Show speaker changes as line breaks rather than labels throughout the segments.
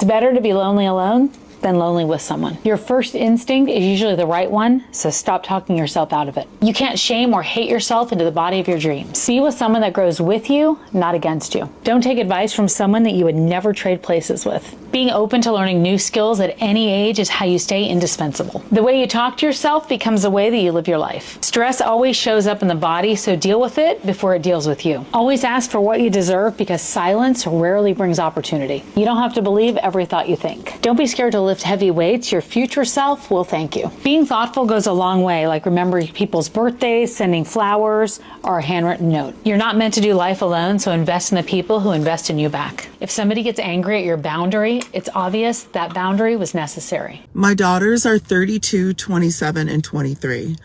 It's better to be lonely alone than lonely with someone. Your first instinct is usually the right one, so stop talking yourself out of it. You can't shame or hate yourself into the body of your dreams. Be with someone that grows with you, not against you. Don't take advice from someone that you would never trade places with. Being open to learning new skills at any age is how you stay indispensable. The way you talk to yourself becomes the way that you live your life. Stress always shows up in the body, so deal with it before it deals with you. Always ask for what you deserve, because silence rarely brings opportunity. You don't have to believe every thought you think. Don't be scared to lift heavy weights. Your future self will thank you. Being thoughtful goes a long way, like remembering people's birthdays, sending flowers, or a handwritten note. You're not meant to do life alone, so invest in the people who invest in you back. If somebody gets angry at your boundary, it's obvious that boundary was necessary.
My daughters are 32, 27, and 23.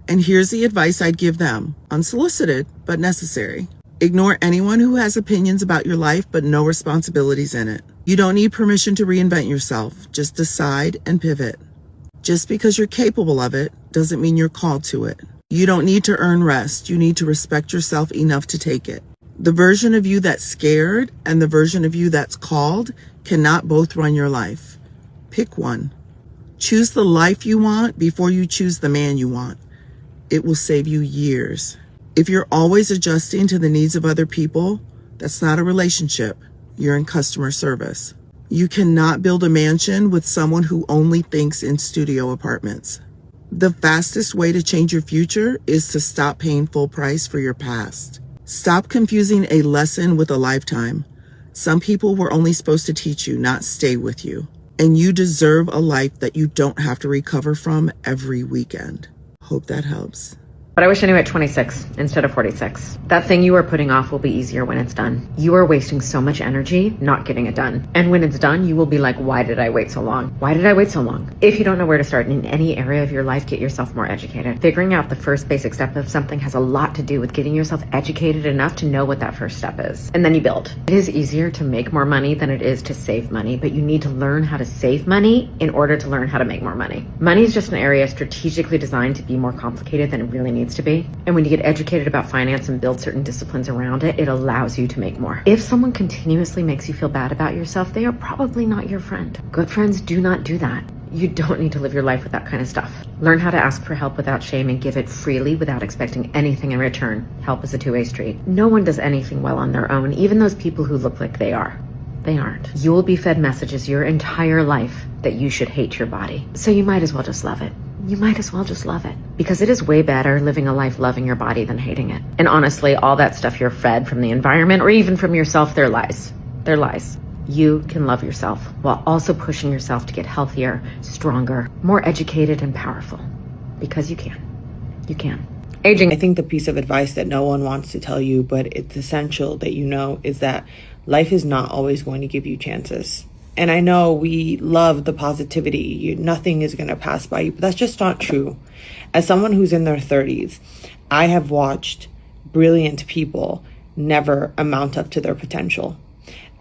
And here's the advice I'd give them, unsolicited, but necessary. Ignore anyone who has opinions about your life, but no responsibilities in it. You don't need permission to reinvent yourself. Just decide and pivot. Just because you're capable of it doesn't mean you're called to it. You don't need to earn rest. You need to respect yourself enough to take it. The version of you that's scared and the version of you that's called cannot both run your life. Pick one. Choose the life you want before you choose the man you want. It will save you years. If you're always adjusting to the needs of other people, that's not a relationship. You're in customer service. You cannot build a mansion with someone who only thinks in studio apartments. The fastest way to change your future is to stop paying full price for your past. Stop confusing a lesson with a lifetime. Some people were only supposed to teach you, not stay with you. And you deserve a life that you don't have to recover from every weekend. Hope that helps.
But I wish I knew at 26 instead of 46. That thing you are putting off will be easier when it's done. You are wasting so much energy not getting it done. And when it's done, you will be like, why did I wait so long? Why did I wait so long? If you don't know where to start in any area of your life, get yourself more educated. Figuring out the first basic step of something has a lot to do with getting yourself educated enough to know what that first step is. And then you build. It is easier to make more money than it is to save money, but you need to learn how to save money in order to learn how to make more money. Money is just an area strategically designed to be more complicated than it really needs to be. And when you get educated about finance and build certain disciplines around it, it allows you to make more. If someone continuously makes you feel bad about yourself, they are probably not your friend. Good friends do not do that. You don't need to live your life with that kind of stuff. Learn how to ask for help without shame and give it freely without expecting anything in return. Help is a two-way street. No one does anything well on their own, even those people who look like they are. They aren't. You will be fed messages your entire life that you should hate your body. So you might as well just love it. You might as well just love it, because it is way better living a life loving your body than hating it. And honestly, all that stuff you're fed from the environment or even from yourself, they're lies. They're lies. You can love yourself while also pushing yourself to get healthier, stronger, more educated, and powerful. Because you can. You can. Aging.
I think the piece of advice that no one wants to tell you, but it's essential that you know, is that life is not always going to give you chances. And I know we love the positivity. Nothing is going to pass by you, but that's just not true. As someone who's in their 30s, I have watched brilliant people never amount up to their potential.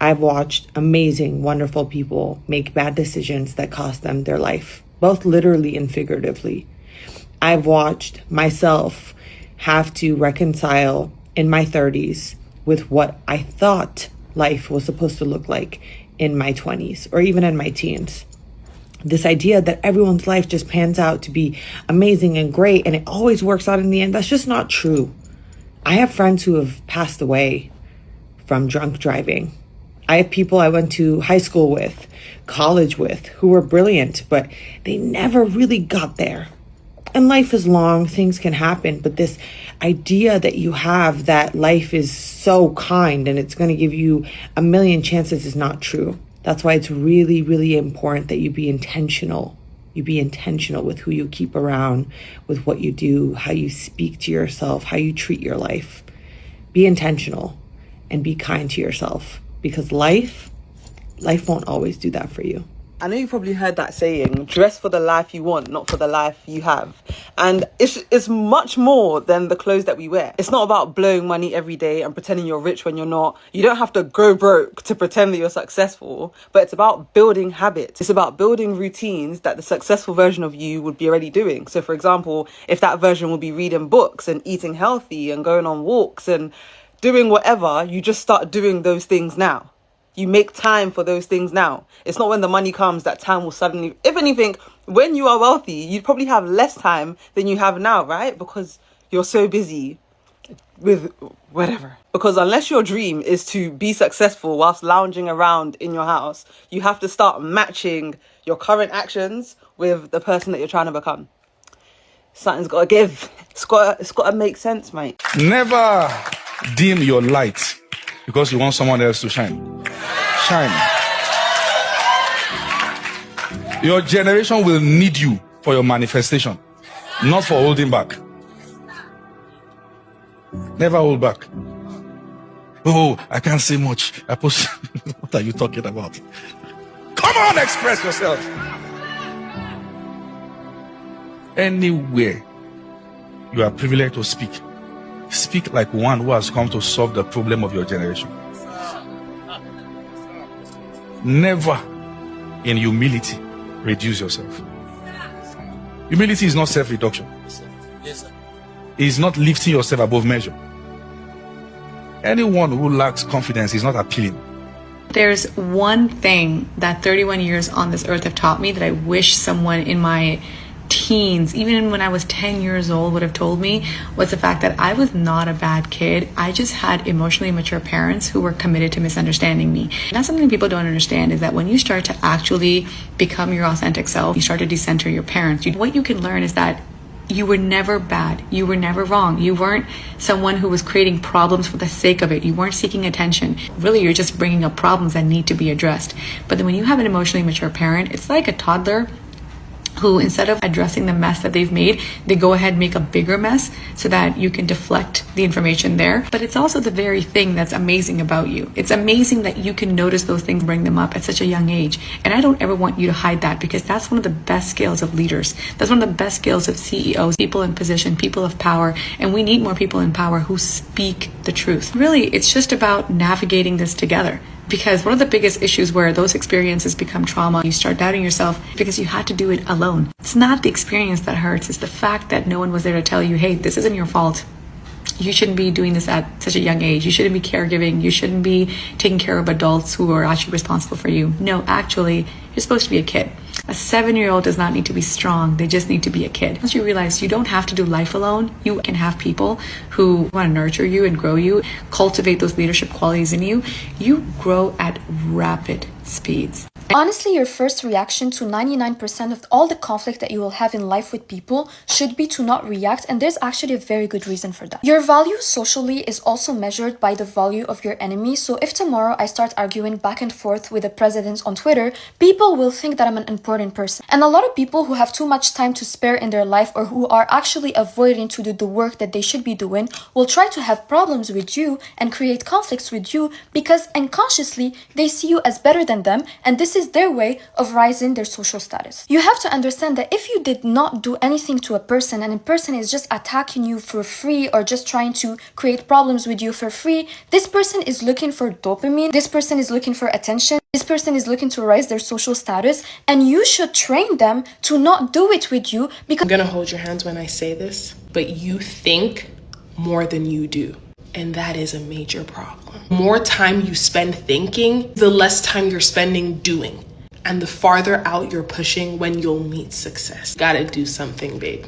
I've watched amazing, wonderful people make bad decisions that cost them their life, both literally and figuratively. I've watched myself have to reconcile in my 30s with what I thought life was supposed to look like in my 20s or even in my teens. This idea that everyone's life just pans out to be amazing and great and it always works out in the end, that's just not true. I have friends who have passed away from drunk driving. I have people I went to high school with, college with, who were brilliant, but they never really got there. And life is long, things can happen, but this idea that you have that life is so kind and it's going to give you a million chances is not true. That's why it's really, really important that you be intentional. You be intentional with who you keep around, with what you do, how you speak to yourself, how you treat your life. Be intentional and be kind to yourself, because life won't always do that for you.
I know you probably heard that saying, dress for the life you want, not for the life you have. And it's much more than the clothes that we wear. It's not about blowing money every day and pretending you're rich when you're not. You don't have to go broke to pretend that you're successful, but it's about building habits. It's about building routines that the successful version of you would be already doing. So for example, if that version would be reading books and eating healthy and going on walks and doing whatever, you just start doing those things now. You make time for those things now. It's not when the money comes that time will suddenly, if anything, when you are wealthy, you'd probably have less time than you have now, right? Because you're so busy with whatever. Because unless your dream is to be successful whilst lounging around in your house, you have to start matching your current actions with the person that you're trying to become. Something's got to give. It's got to make sense, mate.
Never dim your light because you want someone else to shine. Shine. Your generation will need you for your manifestation, not for holding back. Never hold back. Oh, I can't say much. What are you talking about? Come on, express yourself. Anywhere you are privileged to speak, speak like one who has come to solve the problem of your generation. Never in humility reduce yourself. Humility is not self-reduction. It's not lifting yourself above measure. Anyone who lacks confidence is not appealing.
There's one thing that 31 years on this earth have taught me that I wish someone in my teens, even when I was 10 years old, would have told me, was the fact that I was not a bad kid. I just had emotionally immature parents who were committed to misunderstanding me. And that's something people don't understand, is that when you start to actually become your authentic self, you start to decenter your parents. What you can learn is that you were never bad. You were never wrong. You weren't someone who was creating problems for the sake of it. You weren't seeking attention. Really, you're just bringing up problems that need to be addressed. But then when you have an emotionally mature parent, it's like a toddler who, instead of addressing the mess that they've made, they go ahead and make a bigger mess so that you can deflect the information there. But it's also the very thing that's amazing about you. It's amazing that you can notice those things, bring them up at such a young age. And I don't ever want you to hide that, because that's one of the best skills of leaders. That's one of the best skills of CEOs, people in position, people of power. And we need more people in power who speak the truth. Really, it's just about navigating this together. Because one of the biggest issues where those experiences become trauma, you start doubting yourself because you had to do it alone. It's not the experience that hurts, it's the fact that no one was there to tell you, hey, this isn't your fault. You shouldn't be doing this at such a young age. You shouldn't be caregiving. You shouldn't be taking care of adults who are actually responsible for you. No, actually, you're supposed to be a kid. A 7-year-old does not need to be strong. They just need to be a kid. Once you realize you don't have to do life alone, you can have people who want to nurture you and grow you, cultivate those leadership qualities in you. You grow at rapid speeds.
Honestly, your first reaction to 99% of all the conflict that you will have in life with people should be to not react, and there's actually a very good reason for that. Your value socially is also measured by the value of your enemy, so if tomorrow I start arguing back and forth with the president on Twitter, people will think that I'm an important person. And a lot of people who have too much time to spare in their life, or who are actually avoiding to do the work that they should be doing, will try to have problems with you and create conflicts with you because unconsciously they see you as better than them, and this is their way of rising their social status. You have to understand that if you did not do anything to a person and a person is just attacking you for free or just trying to create problems with you for free, this person is looking for dopamine, this person is looking for attention, this person is looking to rise their social status, and you should train them to not do it with you because
I'm gonna hold your hands when I say this, but you think more than you do. And that is a major problem. More time you spend thinking, the less time you're spending doing. And the farther out you're pushing when you'll meet success. Gotta do something, babe.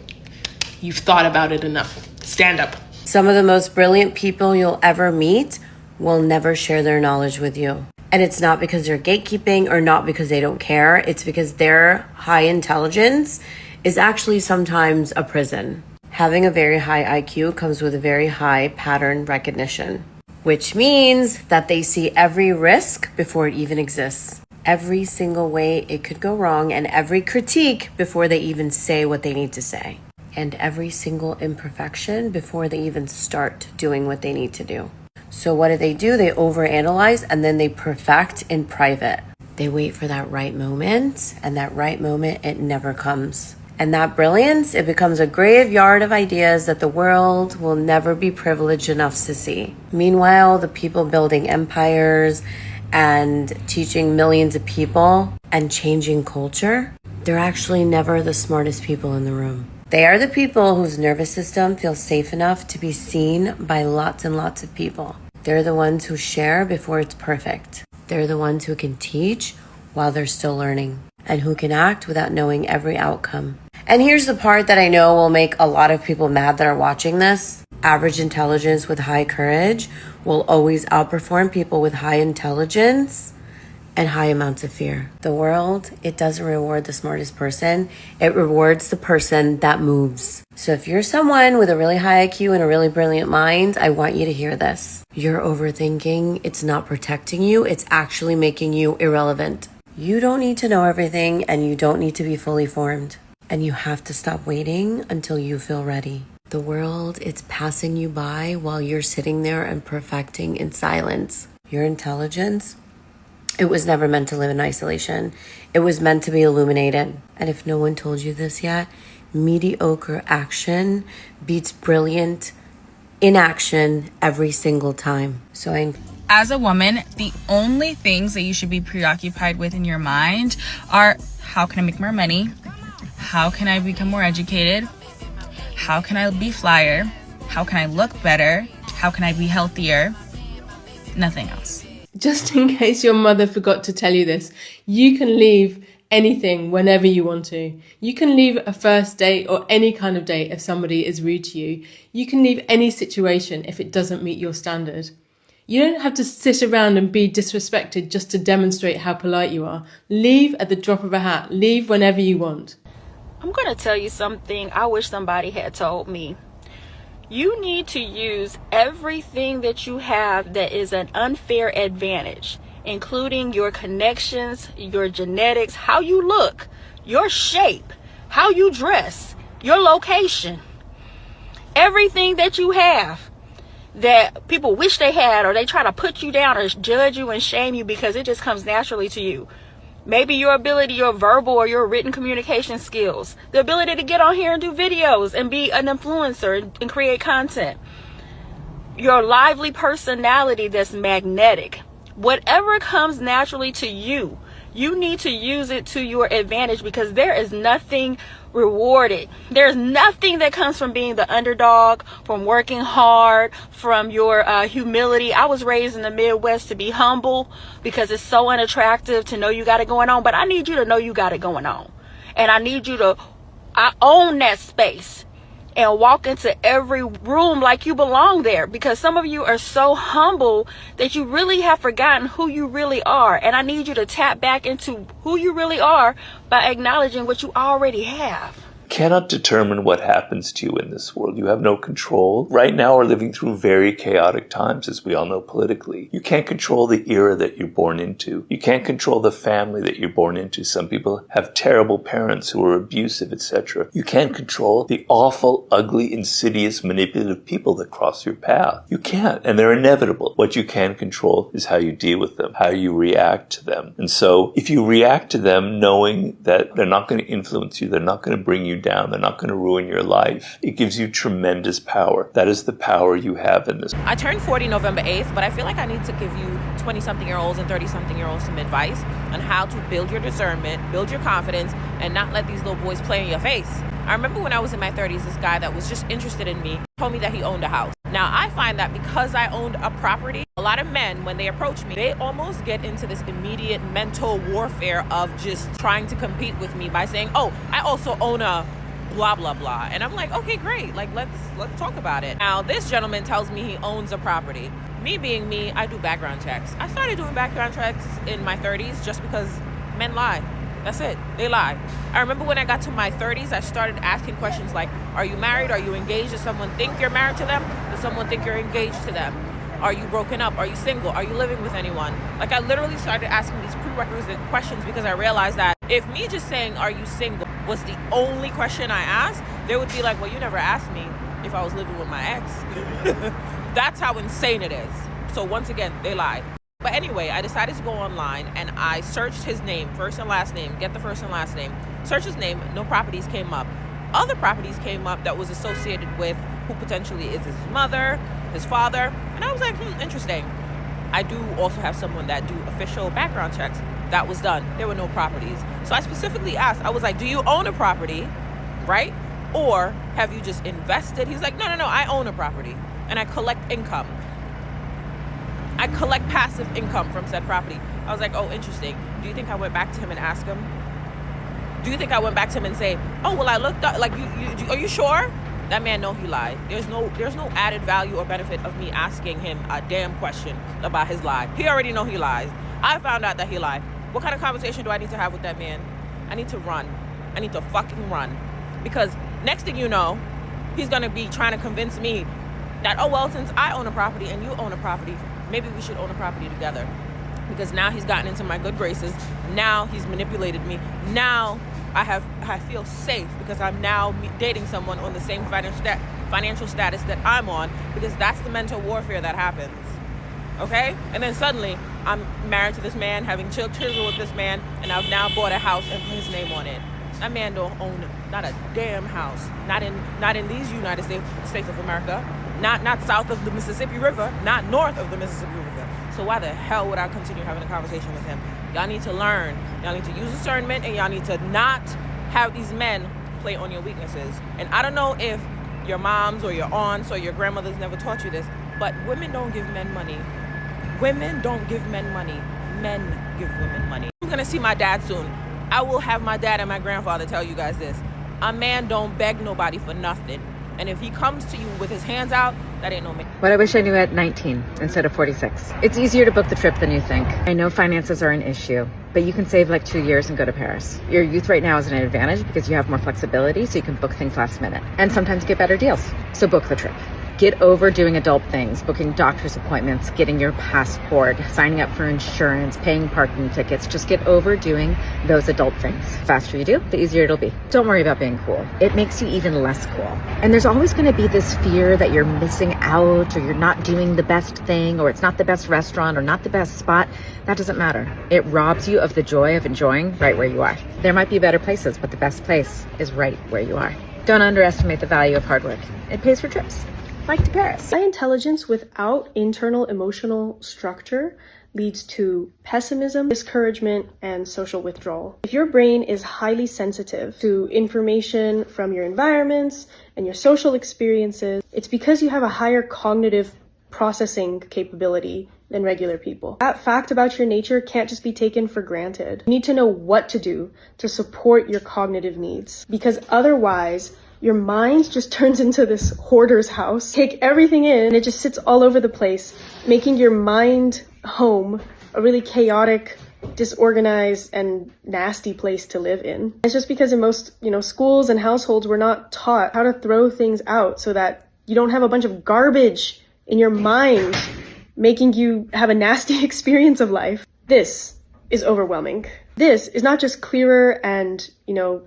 You've thought about it enough. Stand up.
Some of the most brilliant people you'll ever meet will never share their knowledge with you. And it's not because they're gatekeeping or not because they don't care. It's because their high intelligence is actually sometimes a prison. Having a very high IQ comes with a very high pattern recognition, which means that they see every risk before it even exists, every single way it could go wrong, and every critique before they even say what they need to say, and every single imperfection before they even start doing what they need to do. So what do? They overanalyze and then they perfect in private. They wait for that right moment, and that right moment, it never comes. And that brilliance, it becomes a graveyard of ideas that the world will never be privileged enough to see. Meanwhile, the people building empires and teaching millions of people and changing culture, they're actually never the smartest people in the room. They are the people whose nervous system feels safe enough to be seen by lots and lots of people. They're the ones who share before it's perfect. They're the ones who can teach while they're still learning and who can act without knowing every outcome. And here's the part that I know will make a lot of people mad that are watching this. Average intelligence with high courage will always outperform people with high intelligence and high amounts of fear. The world, it doesn't reward the smartest person. It rewards the person that moves. So if you're someone with a really high IQ and a really brilliant mind, I want you to hear this. You're overthinking. It's not protecting you. It's actually making you irrelevant. You don't need to know everything, and you don't need to be fully formed. And you have to stop waiting until you feel ready. The world, it's passing you by while you're sitting there and perfecting in silence. Your intelligence, it was never meant to live in isolation. It was meant to be illuminated. And if no one told you this yet, mediocre action beats brilliant inaction every single time.
As a woman, the only things that you should be preoccupied with in your mind are, how can I make more money? How can I become more educated? How can I be flyer? How can I look better? How can I be healthier? Nothing else.
Just in case your mother forgot to tell you this, you can leave anything whenever you want to. You can leave a first date or any kind of date if somebody is rude to you. You can leave any situation if it doesn't meet your standard. You don't have to sit around and be disrespected just to demonstrate how polite you are. Leave at the drop of a hat. Leave whenever you want.
I'm going to tell you something I wish somebody had told me. You need to use everything that you have that is an unfair advantage, including your connections, your genetics, how you look, your shape, how you dress, your location. Everything that you have that people wish they had, or they try to put you down or judge you and shame you because it just comes naturally to you. Maybe your ability, your verbal or your written communication skills, the ability to get on here and do videos and be an influencer and create content, your lively personality that's magnetic. Whatever comes naturally to you, you need to use it to your advantage, because there is nothing rewarded. There's nothing that comes from being the underdog, from working hard, from your humility. I was raised in the Midwest to be humble because it's so unattractive to know you got it going on. But I need you to know you got it going on. And I need you to own that space and walk into every room like you belong there, because some of you are so humble that you really have forgotten who you really are. And I need you to tap back into who you really are by acknowledging what you already have.
Cannot determine what happens to you in this world. You have no control. Right now we're living through very chaotic times, as we all know politically. You can't control the era that you're born into. You can't control the family that you're born into. Some people have terrible parents who are abusive, etc. You can't control the awful, ugly, insidious, manipulative people that cross your path. You can't, and they're inevitable. What you can control is how you deal with them, how you react to them. And so if you react to them knowing that they're not going to influence you, they're not going to bring you down, they're not going to ruin your life, it gives you tremendous power. That is the power you have in this.
I turned 40 November 8th, but I feel like I need to give you 20-something-year-olds and 30-something-year-olds some advice on how to build your discernment, build your confidence, and not let these little boys play in your face. I remember when I was in my 30s, this guy that was just interested in me told me that he owned a house. Now, I find that because I owned a property, a lot of men, when they approach me, they almost get into this immediate mental warfare of just trying to compete with me by saying, oh, I also own a blah, blah, blah. And I'm like, okay, great. Like, let's talk about it. Now, this gentleman tells me he owns a property. Me being me, I do background checks. I started doing background checks in my 30s just because men lie. That's it. They lie. I remember when I got to my 30s, I started asking questions like, are you married? Are you engaged? Does someone think you're married to them? Does someone think you're engaged to them? Are you broken up? Are you single? Are you living with anyone? Like, I literally started asking these prerequisite questions because I realized that if me just saying, are you single, was the only question I asked, they would be like, well, you never asked me if I was living with my ex. That's how insane it is. So once again, they lie. But anyway, I decided to go online and I searched his name, first and last name, get the first and last name, search his name, no properties came up. Other properties came up that was associated with who potentially is his mother, his father, and I was like, interesting. I do also have someone that do official background checks. That was done. There were no properties. So I specifically asked, I was like, do you own a property, right? Or have you just invested? He's like, no, I own a property and I collect income. I collect passive income from said property. I was like, oh, interesting. Do you think I went back to him and asked him? Do you think I went back to him and say, oh, well, I looked up, like, are you sure? That man know he lied. There's no added value or benefit of me asking him a damn question about his lie. He already know he lies. I found out that he lied. What kind of conversation do I need to have with that man? I need to run. I need to fucking run. Because next thing you know, he's going to be trying to convince me that, oh, well, since I own a property and you own a property, maybe we should own a property together. Because now he's gotten into my good graces. Now he's manipulated me. Now I feel safe because I'm now dating someone on the same financial status that I'm on, because that's the mental warfare that happens. Okay? And then suddenly I'm married to this man, having children with this man, and I've now bought a house and put his name on it. That man don't own not a damn house. Not in these United States of America. Not south of the Mississippi River. Not north of the Mississippi River. So why the hell would I continue having a conversation with him? Y'all need to learn. Y'all need to use discernment, and y'all need to not have these men play on your weaknesses. And I don't know if your moms or your aunts or your grandmothers never taught you this, but women don't give men money. Women don't give men money. Men give women money. I'm gonna see my dad soon. I will have my dad and my grandfather tell you guys this. A man don't beg nobody for nothing. And if he comes to you with his hands out, that ain't no man.
What I wish I knew at 19 instead of 46. It's easier to book the trip than you think. I know finances are an issue, but you can save like 2 years and go to Paris. Your youth right now is an advantage because you have more flexibility, so you can book things last minute and sometimes get better deals. So book the trip. Get over doing adult things, booking doctor's appointments, getting your passport, signing up for insurance, paying parking tickets. Just get over doing those adult things. The faster you do, the easier it'll be. Don't worry about being cool. It makes you even less cool. And there's always going to be this fear that you're missing out, or you're not doing the best thing, or it's not the best restaurant, or not the best spot. That doesn't matter. It robs you of the joy of enjoying right where you are. There might be better places, but the best place is right where you are. Don't underestimate the value of hard work. It pays for trips. Like to Paris.
High intelligence without internal emotional structure leads to pessimism, discouragement, and social withdrawal. If your brain is highly sensitive to information from your environments and your social experiences, it's because you have a higher cognitive processing capability than regular people. That fact about your nature can't just be taken for granted. You need to know what to do to support your cognitive needs, because otherwise, your mind just turns into this hoarder's house. Take everything in, and it just sits all over the place, making your mind home a really chaotic, disorganized, and nasty place to live in. It's just because in most, schools and households, we're not taught how to throw things out so that you don't have a bunch of garbage in your mind making you have a nasty experience of life. This is overwhelming. This is not just clearer and,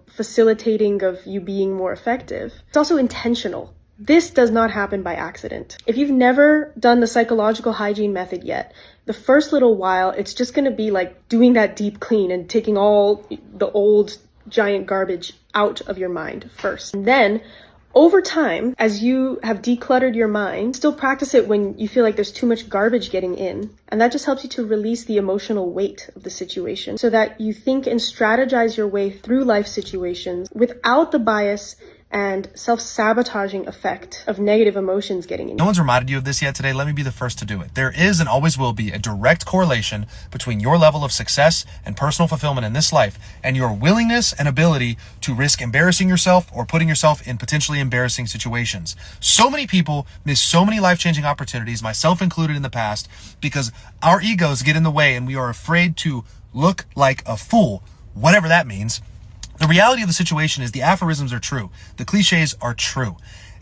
facilitating of you being more effective. It's also intentional. This does not happen by accident. If you've never done the psychological hygiene method yet, the first little while, it's just going to be like doing that deep clean and taking all the old giant garbage out of your mind first. And then over time, as you have decluttered your mind, still practice it when you feel like there's too much garbage getting in. And that just helps you to release the emotional weight of the situation so that you think and strategize your way through life situations without the bias and self-sabotaging effect of negative emotions getting in.
No one's reminded you of this yet today. Let me be the first to do it. There is and always will be a direct correlation between your level of success and personal fulfillment in this life and your willingness and ability to risk embarrassing yourself or putting yourself in potentially embarrassing situations. So many people miss so many life-changing opportunities, myself included in the past, because our egos get in the way and we are afraid to look like a fool, whatever that means. The reality of the situation is the aphorisms are true. The cliches are true.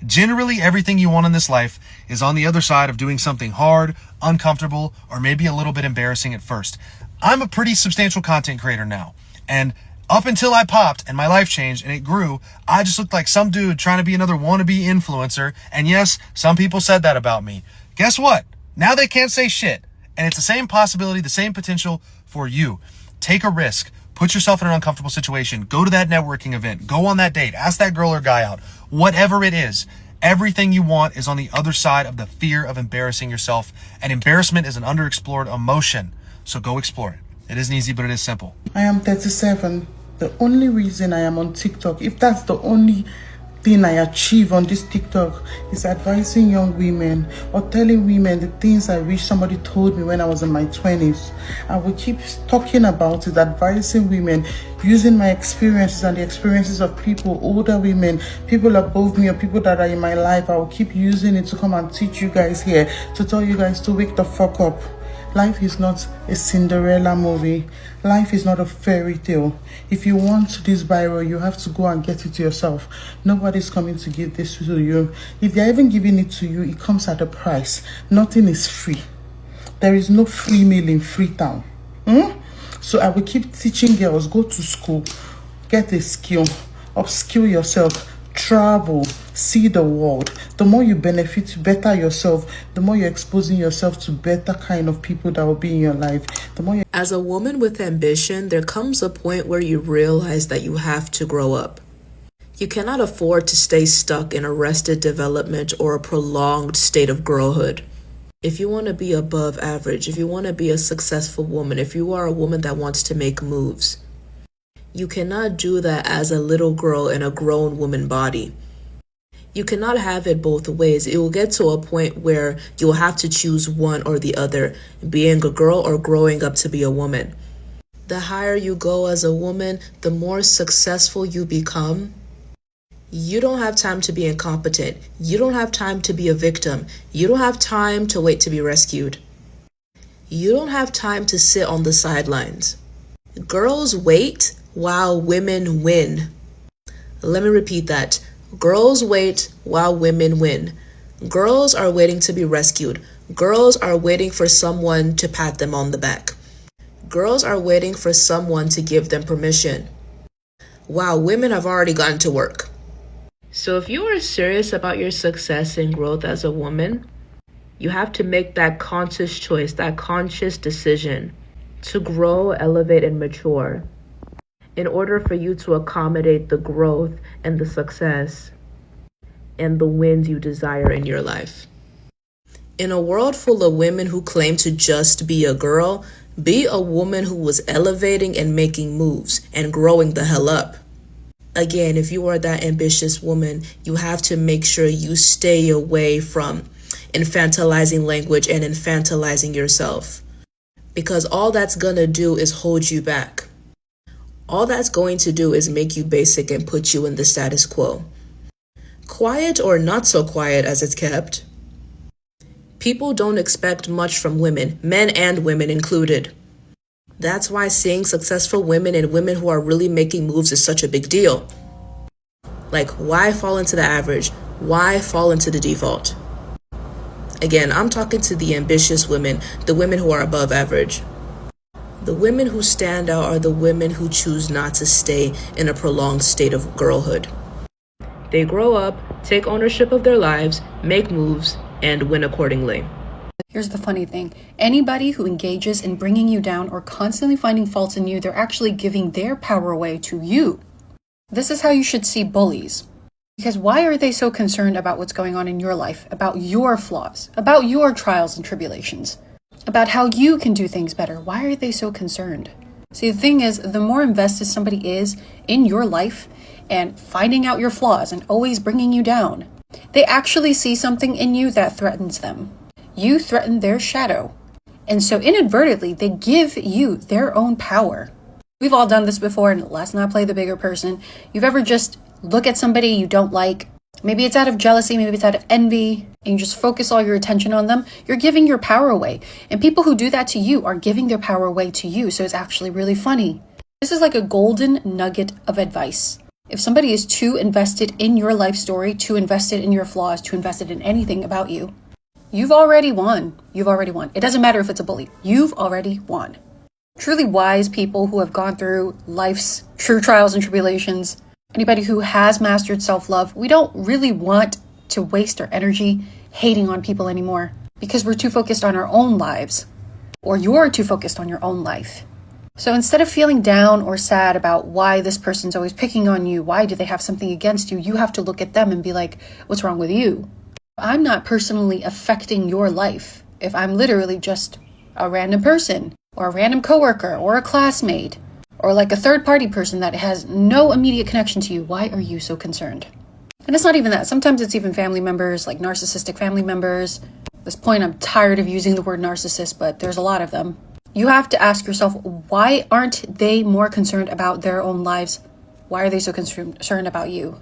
Generally, everything you want in this life is on the other side of doing something hard, uncomfortable, or maybe a little bit embarrassing at first. I'm a pretty substantial content creator now. And up until I popped and my life changed and it grew, I just looked like some dude trying to be another wannabe influencer. And yes, some people said that about me. Guess what? Now they can't say shit. And it's the same possibility, the same potential for you. Take a risk. Put yourself in an uncomfortable situation. Go to that networking event. Go on that date. Ask that girl or guy out. Whatever it is, everything you want is on the other side of the fear of embarrassing yourself. And embarrassment is an underexplored emotion. So go explore it. It isn't easy, but it is simple.
I am 37. The only reason I am on TikTok, if that's the only
thing I achieve on this TikTok is advising young women or telling women the things I wish somebody told me when I was in my 20s. I will keep talking about it, advising women, using my experiences and the experiences of people, older women, people above me or people that are in my life. I will keep using it to come and teach you guys here, to tell you guys to wake the fuck up. Life is not a Cinderella movie. Life is not a fairy tale. If you want this viral, you have to go and get it yourself. Nobody's coming to give this to you. If they're even giving it to you, it comes at a price. Nothing is free. There is no free meal in Freetown. So I will keep teaching girls, go to school, get a skill, upskill yourself, travel, see the world. The more you benefit, to better yourself, the more you're exposing yourself to better kind of people that will be in your life. The more you...
As a woman with ambition, there comes a point where you realize that you have to grow up. You cannot afford to stay stuck in arrested development or a prolonged state of girlhood. If you want to be above average, if you want to be a successful woman, if you are a woman that wants to make moves, you cannot do that as a little girl in a grown woman body. You cannot have it both ways. It will get to a point where you'll have to choose one or the other, being a girl or growing up to be a woman. The higher you go as a woman, the more successful you become. You don't have time to be incompetent. You don't have time to be a victim. You don't have time to wait to be rescued. You don't have time to sit on the sidelines. Girls wait while women win. Let me repeat that. Girls wait while women win. Girls are waiting to be rescued. Girls are waiting for someone to pat them on the back. Girls are waiting for someone to give them permission, while women have already gotten to work. So if you are serious about your success and growth as a woman, you have to make that conscious choice, that conscious decision to grow, elevate, and mature in order for you to accommodate the growth and the success and the wins you desire in your life. In a world full of women who claim to just be a girl, be a woman who was elevating and making moves and growing the hell up. Again, if you are that ambitious woman, you have to make sure you stay away from infantilizing language and infantilizing yourself, because all that's gonna do is hold you back. All that's going to do is make you basic and put you in the status quo. Quiet or not so quiet as it's kept. People don't expect much from women, men and women included. That's why seeing successful women and women who are really making moves is such a big deal. Like, why fall into the average? Why fall into the default? Again, I'm talking to the ambitious women, the women who are above average. The women who stand out are the women who choose not to stay in a prolonged state of girlhood. They grow up, take ownership of their lives, make moves, and win accordingly.
Here's the funny thing. Anybody who engages in bringing you down or constantly finding faults in you, they're actually giving their power away to you. This is how you should see bullies. Because why are they so concerned about what's going on in your life, about your flaws, about your trials and tribulations, about how you can do things better? Why are they so concerned? See, the thing is, the more invested somebody is in your life and finding out your flaws and always bringing you down, they actually see something in you that threatens them. You threaten their shadow. And so inadvertently, they give you their own power. We've all done this before, and let's not play the bigger person. You've ever just look at somebody you don't like. Maybe it's out of jealousy, maybe it's out of envy, and you just focus all your attention on them. You're giving your power away. And people who do that to you are giving their power away to you. So it's actually really funny. This is like a golden nugget of advice. If somebody is too invested in your life story, too invested in your flaws, too invested in anything about you, you've already won. You've already won. It doesn't matter if it's a bully. You've already won. Truly wise people who have gone through life's true trials and tribulations, anybody who has mastered self-love, we don't really want to waste our energy hating on people anymore because we're too focused on our own lives, or you're too focused on your own life. So instead of feeling down or sad about why this person's always picking on you, why do they have something against you, you have to look at them and be like, what's wrong with you? I'm not personally affecting your life if I'm literally just a random person or a random coworker or a classmate or like a third party person that has no immediate connection to you. Why are you so concerned? And it's not even that. Sometimes it's even family members, like narcissistic family members. At this point, I'm tired of using the word narcissist, but there's a lot of them. You have to ask yourself, why aren't they more concerned about their own lives? Why are they so concerned about you?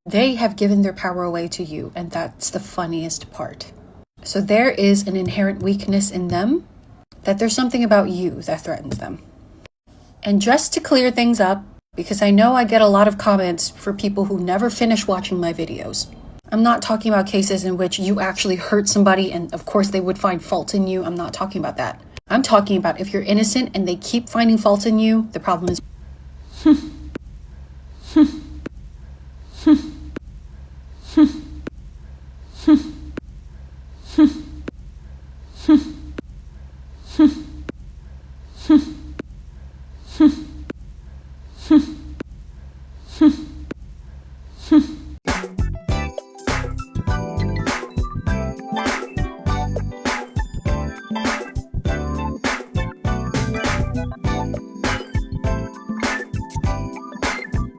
They have given their power away to you, and that's the funniest part. So there is an inherent weakness in them, that there's something about you that threatens them. And just to clear things up, because I know I get a lot of comments for people who never finish watching my videos. I'm not talking about cases in which you actually hurt somebody and of course they would find fault in you. I'm not talking about that. I'm talking about if you're innocent and they keep finding fault in you, the problem is